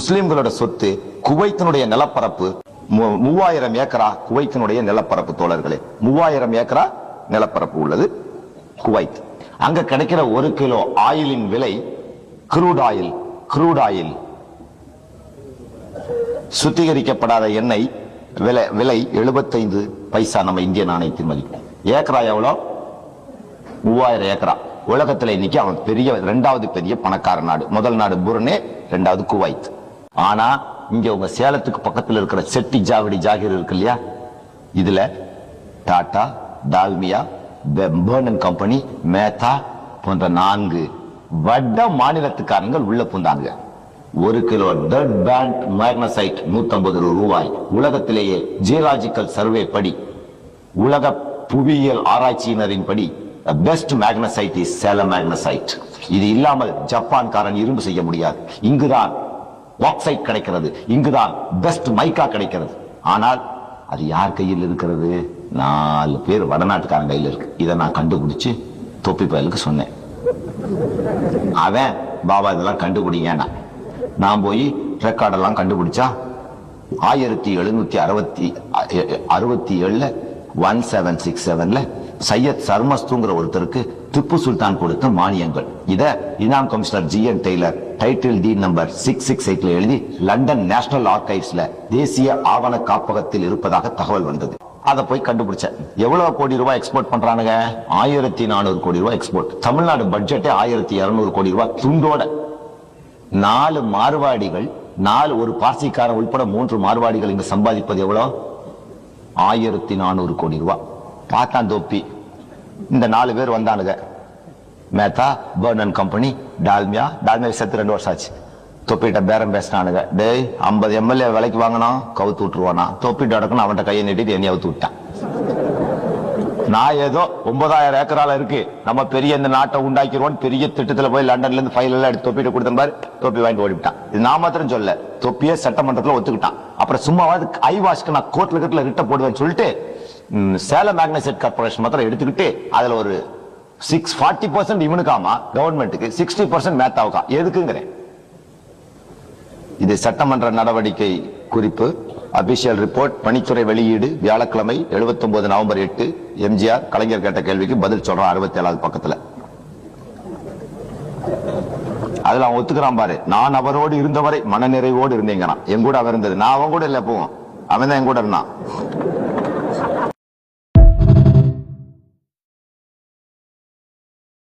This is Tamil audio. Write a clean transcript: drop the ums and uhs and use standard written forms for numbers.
முஸ்லிம்களோட சொத்து குவைத்தினுடைய நிலப்பரப்பு 3000 ஏக்கரா. குவைத்தினுடைய நிலப்பரப்பு தோழர்களே, 3000 ஏக்கரா நிலப்பரப்பு உள்ளது குவைத். அங்க கிடைக்கிற 1 கிலோ ஆயிலின் விலை, க்ரூட் ஆயில் சுத்திகரிக்கப்படாத எண்ணெய் விலை 75 பைசா நம்ம இந்திய நாணயத்தின் மதிப்பு. ஏக்கரா எவ்வளோ? 3000 ஏக்கரா. உலகத்துல இன்னைக்கு அவன் இரண்டாவது பெரிய பணக்கார நாடு. முதல் நாடு புருனே, இரண்டாவது குவைத். ஆனா இங்க உங்க சேலத்துக்கு பக்கத்தில் இருக்கிற செட்டி ஜாவடி ஜாகிர் இருக்கு இல்லையா, இதுல டாடா, டால்மியா, பெர்னன் கம்பெனி, மேத்தா போன்ற 4 வட மாநிலத்துக்காரங்கள் உள்ள புந்தாங்க. 1 கிலோ டர்ட் பேண்ட் மேக்னசைட் 150 ரூபாய். உலகத்திலேயே ஜியோலாஜிக்கல் சர்வே படி, உலக புவியியல் ஆராய்ச்சியினரின் படி best magnesite is Salem magnesite. இது இல்லாமல் ஜப்பான்காரன் இரும்பு செய்ய முடியாது. இங்குதான் பாக்சைட் கிடைக்கிறது, இங்குதான் பெஸ்ட் மைக்கா கிடைக்கிறது. ஆனால் அது யார் கையில் இருக்கிறது? 4 பேர் வடநாட்டுக்காரன் கையில் இருக்கு. இதை நான் கண்டுபிடிச்சு தொப்பி பயலுக்கு சொன்னேன். அவன் பாபா இதெல்லாம் கண்டுபிடிங்க. நான் போய் ரெக்கார்டெல்லாம் கண்டுபிடிச்சா 1767 1767 சையத் சர்மஸ்துங்கிற ஒருத்தருக்கு திப்பு சுல்தான் கொடுத்த மானியங்கள். இத இனாம் commissioner GN Taylor title D number 668 எழுதி லண்டன் நேஷனல் ஆர்கைவ்ஸ்ல தேசிய ஆவண காப்பகத்தில் இருப்பதாக தகவல் வந்தது. அதை போய் கண்டுபிடிச்சேன். எவ்வளவு கோடி ரூபாய் எக்ஸ்போர்ட் பண்றானுங்க? 1400 கோடி ரூபாய் எக்ஸ்போர்ட். தமிழ்நாடு பட்ஜெட்டே 1200 கோடி ரூபாய் துண்டோட. 4 மார்வாடிகள், ஒரு பார்சிக்காரன் உட்பட 3 மார்வாடிகள் இங்க சம்பாதிப்பது எவ்வளவு? 1400 கோடி ரூபாய். பார்த்தான் தொப்பி. இந்த 4 பேர் வந்தானுங்க. மேத்தா, பெர்னன் கம்பெனி, டால்மியா செத்து 2 வருஷம் ஆச்சு. தொப்பிட்ட பேரம் பேசினானுங்க. டேய் 50 MLA விலைக்கு வாங்கினா கவுத்து விட்டுருவானா? தொப்பிட்டு அடக்கணும். அவன்கிட்ட கையை நீட்டிட்டு என்னைய அவுத்து விட்டான். நான் ஏதோ 9000 ஏக்கரால இருக்கு, நம்ம பெரிய இந்த நாட்டை உண்டாக்கிடுவோம் பெரிய திட்டத்துல போய் லண்டன்ல இருந்து ஃபைல் எல்லாம் எடுத்து தொப்பிட்டு கொடுத்த மாதிரி தொப்பி வாங்கிட்டு ஓடிவிட்டான். இது நான் மாத்திரம் சொல்ல, தொப்பியே சட்டமன்றத்துல ஒத்துக்கிட்டான். அப்புறம் சும்மாவது ஐவாஷ்க்கு நான் கோர்ட்ல ரிட்ட போடுவேன்னு சொல்லிட்டு சேலம் மேக்னசைட் கார்பரேஷன் மாத்திரம் எடுத்துக்கிட்டு அதுல ஒரு 40% இவனுக்காமா கவர்மெண்ட்டுக்கு, 60% மேத்தாவுக்கா. எதுக்குங்கிறேன். இது சட்டமன்ற நடவடிக்கை குறிப்பு. அபிஷியல் ரிப்போர்ட் பணித்துறை வெளியீடு வியாழக்கிழமை 79 நவம்பர் 8. எம்ஜிஆர் கலைஞர் கேட்ட கேள்விக்கு பதில் சொல்றான் 67வது பக்கத்துல. அதுல அவன் ஒத்துக்கிறான் பாரு. நான் அவரோடு இருந்தவரை மனநிறைவோடு இருந்தேங்கிறான். என் கூட அவன் இருந்தது, நான் அவன் கூட இல்ல. போவோம், அவன் தான் என் கூட இருந்தான்.